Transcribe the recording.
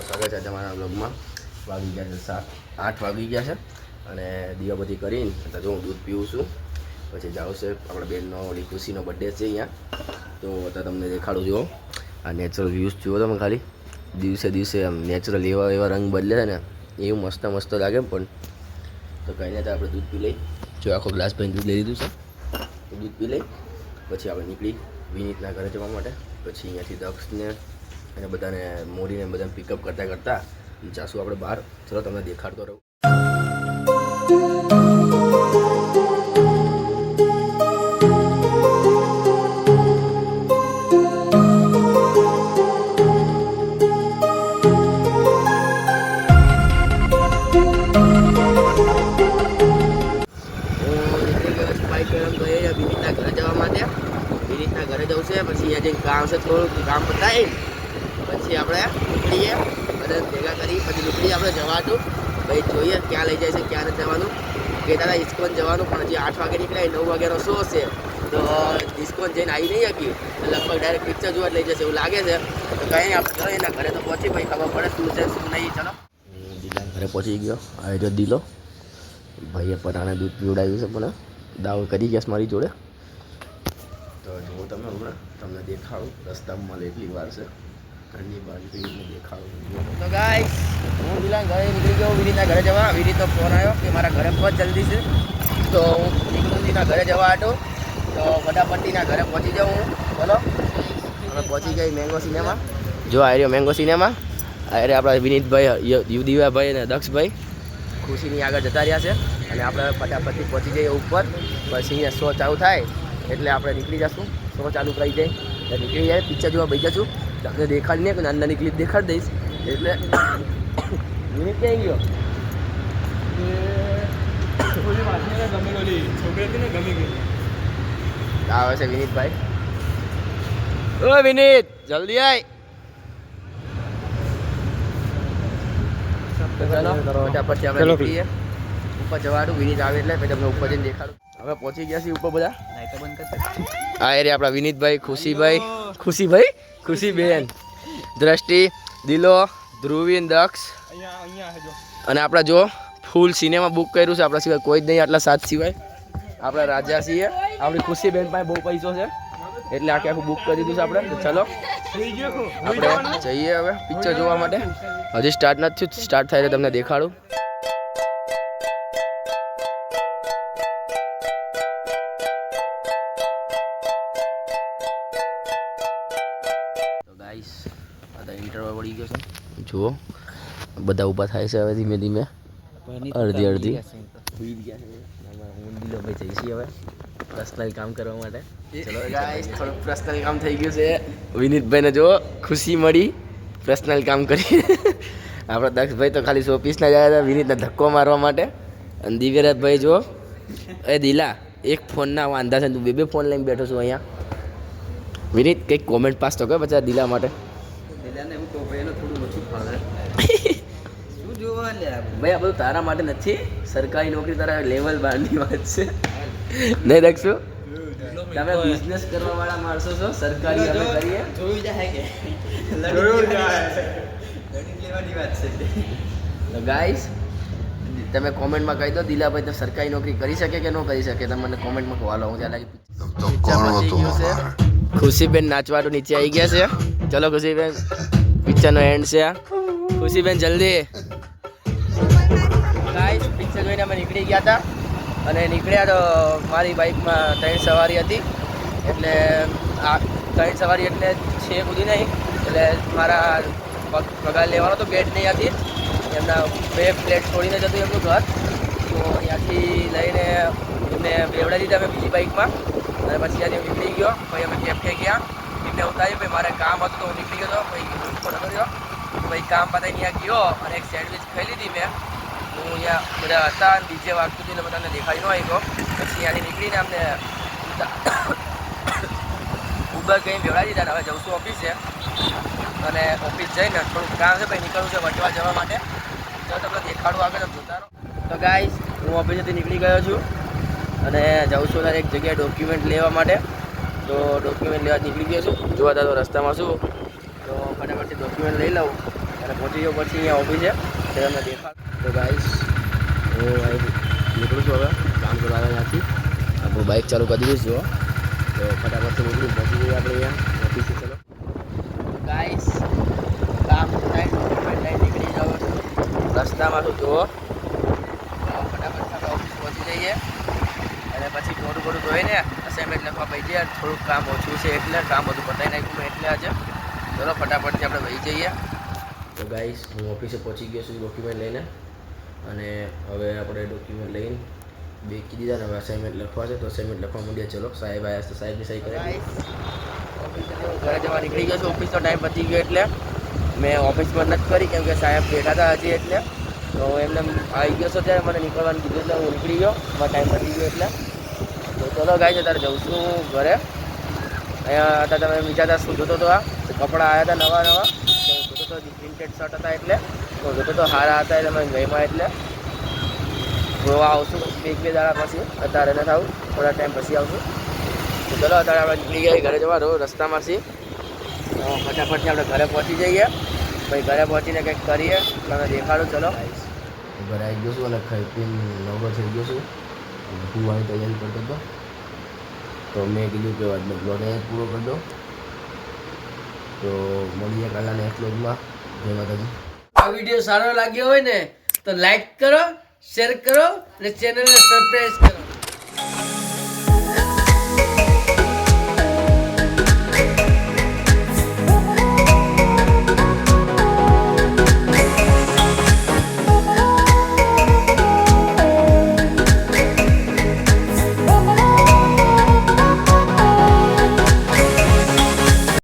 સ્વાગત છે તમારા બ્લોગમાં. વાગી ગયા છે 7-8 વાગી ગયા છે અને દીવાબત્તી કરીને તો જો હું દૂધ પીવું છું. પછી જાઉં છે આપણા બેનનો ઓલી ખુશીનો બર્થડે છે અહીંયા, તો અત્યારે તમને દેખાડું જુઓ આ નેચરલ વ્યૂઝ જુઓ તમે ખાલી. દિવસે દિવસે આમ નેચરલ એવા રંગ બદલે છે ને એવું મસ્ત લાગે. પણ તો કંઈ નહીં, તો આપણે દૂધ પી લઈ. જો આખો ગ્લાસ ભરીને દૂધ લઈ લીધું છે, તો દૂધ પી લઈ પછી આપણે નીકળી વિનીતના ઘરે જવા માટે. પછી અહીંયાથી દક્ષને અને બધાને મોડીને બધાને પિકઅપ કરતાં જાશું આપણે બહાર. ચલો તમને દેખાડતો રહું. વિનીતના ઘરે જવા માટે. વિનીતના ઘરે જવું છે, પછી અહીંયા જઈને કામ છે, થોડું કામ પતાવી પછી આપણે નીકળીએ. બધા ભેગા કરી પછી નીકળીએ આપણે જવાનું. ભાઈ જોઈએ ક્યાં લઈ જાય છે, ક્યાં નથી જવાનું. કહેતા હતા ઇસ્કોન જવાનું, પણ હજી 8 વાગે નીકળાય, 9 વાગ્યાનો શો છે, તો ઇસ્કોન જઈને આવી નહીં શકી. લગભગ ડાયરેક્ટ પિક્ચર જોવા લઈ જશે એવું લાગે છે. તો કંઈ આપણે ચલો એના ઘરે તો પહોંચી, ભાઈ ખબર પડે શું છે શું નહીં. ચલો દિલાના ઘરે પહોંચી ગયો. આ જો દિલો ભાઈએ પરાણે દૂધ પીવડાવ્યું છે, પણ દાવ કરી ગયા મારી જોડે. તો જુઓ તમે હમણાં તમને દેખાડું. રસ્તામાં મળે એટલી વાર છે, ઘરની બહાર નીકળીને દેખાડું. તો ગાઈસ હું દિલાના ઘરે નીકળી ગયો વિનીતના ઘરે જવા. વિનીતનો ફોન આવ્યો કે મારા ઘરે પહોંચ જલ્દી છે, તો હું નીકળું દીના ઘરે જવા હતો. તો ફટાફટીના ઘરે પહોંચી જાઉં હું. બોલો અમે પહોંચી ગઈ મેંગો સિનેમા. જો આ રહ્યો મેંગો સિનેમા. આ રહ્યા આપણા વિનીતભાઈ, યુદીવાભાઈ અને દક્ષભાઈ ખુશીની આગળ જતા રહ્યા છે. અને આપણે ફટાફટથી પહોંચી જઈએ ઉપર. પછી અહીંયા શો ચાલુ થાય એટલે આપણે નીકળી જઈશું. શો ચાલુ કરી જાય એટલે નીકળી જાય, પિક્ચર જોવા ભાઈ જશું. તમને દેખાડીને કે નાની નાની ક્લિપ દેખાડી દઈશ. એટલે વિનીત ક્યાં ગયો? આવે છે વિનીતભાઈ. ઓ વિનીત જલ્દી આય. ફટાફટથી આપણે નીકળીએ ઉપર જવાનું. વિનીત આવે એટલે પછી તમને ઉપર જઈને દેખાડું. હવે પહોંચી ગયા છીએ ઉપર બધા. આ એરિયા આપણા વિનીતભાઈ, ખુશીભાઈ, ખુશીબેન, દ્રષ્ટિ, દિલો, ધ્રુવીન, દક્ષ અને આપણા જો ફૂલ સિનેમા બુક કર્યું છે. આપણા સિવાય કોઈ જ નહીં, આટલા 7 સિવાય. આપણા રાજા છીએ. આપણી ખુશીબેન પાસે બહુ પૈસો છે એટલે આખું બુક કરી દીધું છે આપણે. ચલો આપણે જઈએ હવે પિક્ચર જોવા માટે. હજી સ્ટાર્ટ નથી થયું, સ્ટાર્ટ થાય એટલે તમને દેખાડું. ઇન્ટરવલ પડી ગયો છે. જુઓ બધા ઊભા થાય છે હવે ધીમે ધીમે. અડધી જઈશી હવે પર્સનલ કામ કરવા માટે. ચલો ગાઈસ થોડું પર્સનલ કામ થઈ ગયું છે. વિનીતભાઈને જો ખુશી મળી પર્સનલ કામ કરી. આપણા દક્ષભાઈ તો ખાલી 100 પીસના જ આવ્યા હતા વિનીતને ધક્કો મારવા માટે. અને દિવ્યરાજભાઈ જો એ દિલા એક ફોનના વાંધા છે, તું બે ફોન લઈને બેઠો છું અહીંયા. વિનીત કંઈક કોમેન્ટ પાસ તો કર બચા દિલા માટે. ભાઈ આ બધું તારા માટે નથી, સરકારી નોકરી તારા લેવલ 12 ની વાત છે. નહીં દક્ષુ, તમે બિઝનેસ કરવા વાળા માણસો છો. સરકારી અમે કરીએ જોઈ જાય કે તો ગાઈસ તમે કોમેન્ટમાં કહી દો દિલાભાઈ તો સરકારી નોકરી કરી શકે કે ન કરી શકે. તમે મને કોમેન્ટમાં કહો. હું ત્યાં લાગી છે. ખુશીબેન નાચવાનું નીચે આવી ગયા છે. ચલો ખુશીબેન, પિક્ચરનો એન્ડ છે. ખુશીબેન જલ્દી. ગાઈસ પિક્ચર જોઈને અમે નીકળી ગયા હતા અને નીકળ્યા તો મારી બાઇકમાં 3 સવારી હતી. એટલે આ 3 સવારી એટલે 6 સુધી નહીં, એટલે મારા પગાર લેવાનો તો ગેટ નહીં હતી. એમના 2 ફ્લેટ છોડીને જતું એમનું ઘર. તો ત્યાંથી લઈને એમને બેવડાવી દીધા અમે બીજી બાઇકમાં. અને પછી ત્યાંથી નીકળી ગયો. પછી અમે કેફે ગયા, એમને ઉતારી. ભાઈ મારે કામ હતું તો હું નીકળી ગયો હતો. ભાઈ નતો રહ્યો. ભાઈ કામ પતાવી ત્યાં ગયો અને એક સેન્ડવિચ ખાઈ લીધી મેં. હું અહીંયા બધા હતા અને ડીજે વાગતું હતું એટલે બધાને દેખાડી ન આવ્યો. પછી ત્યાંથી નીકળીને અમને ઉબર કંઈ બેવડાવી દીધા. હવે જઉં છું ઓફિસે અને ઓફિસ જઈને થોડુંક કામ છે ભાઈ નીકળવું છે વટવા જવા માટે. જો તમને દેખાડું આગળ તમે જોતા રહો. તો ગાઈસ હું ઓફિસેથી નીકળી ગયો છું અને જાઉં છું એક જગ્યાએ ડોક્યુમેન્ટ લેવા માટે. તો ડોક્યુમેન્ટ લેવા નીકળી ગયો છું. જોવા તો રસ્તામાં છું તો ફટાફટથી ડોક્યુમેન્ટ લઈ લઉં અને પહોંચી જાઉં. પછી અહીંયા ઓફિસ છે તમને દેખાડ. તો ગાઈસ હું અહીં નીકળું છું હવે કામ કરવા ત્યાંથી. આપણું બાઇક ચાલુ કરી દીધું જો. તો ફટાફટથી નીકળી પહોંચી જઈએ આપણે અહીંયા ઓફિસે. ચલો ગાઈસ કામ થાય ડોક્યુમેન્ટ લઈને નીકળી જાવ છું. રસ્તામાં છું જુઓ. ફટાફટ આપણે ઓફિસ પહોંચી જઈએ અને પછી થોડું જોઈને અસાઇનમેન્ટ લખવા પડી જાય. થોડુંક કામ ઓછું છે એટલે કામ બધું પતાવી નાખ્યું એટલે આજે. ચલો ફટાફટથી આપણે વહી જઈએ. તો ગાઈસ હું ઓફિસે પહોંચી ગયો છું ડોક્યુમેન્ટ લઈને અને હવે આપણે ડોક્યુમેન્ટ લઈને બેકી દીધા ને હવે અસાઇનમેન્ટ લખવા છે. તો અસાઇનમેન્ટ લખવા માંડીએ. ચલો સાહેબ આવ્યા તો સાહેબની સહી કરે. ઘરે જવા નીકળી ગયો છું. ઓફિસનો ટાઈમ પતી ગયો એટલે મેં ઓફિસમાં નથી કરી કેમ કે સાહેબ બેઠા હતા હજી એટલે. તો એમને આવી ગયો છો ત્યારે મને નીકળવાનું કીધું એટલે હું નીકળી ગયો. મારો ટાઈમ પતી ગયો એટલે. તો ચલો ગાઈસ અત્યારે જઉં છું ઘરે. અહીંયા હતા તમે વિચારતા શું જોતો હતો? આ કપડાં આવ્યા હતા નવા તો જોતો તો પ્રિન્ટેડ શર્ટ હતા એટલે તો જોતો તો સારા હતા એટલે મને ગઈમાં એટલે જોવા આવશું બે દાડા પછી. અત્યારે નથી આવું, થોડા ટાઈમ પછી આવશું. તો ચલો અત્યારે આપણે નીકળી ગયા ઘરે જવા. રસ્તામાં છીએ ફટાફટથી આપણે ઘરે પહોંચી જઈએ. પછી ઘરે પહોંચીને કંઈક કરીએ તમે દેખાડું. ચલો ઘરે આવી ગયો છું અને ખાઈ પીને નવરો થઈ ગયો છું. સુવાની તૈયારી કરતો હતો તો મેં કીધું કે આજનો બ્લોગ અહીંયા પૂરો કરી દો. તો મળીએ કાલના નેક્સ્ટ બ્લોગમાં. જય માતાજી. આ વિડીયો સારો લાગ્યો હોય ને તો લાઈક કરો, શેર કરો અને ચેનલને સબસ્ક્રાઇબ કરો.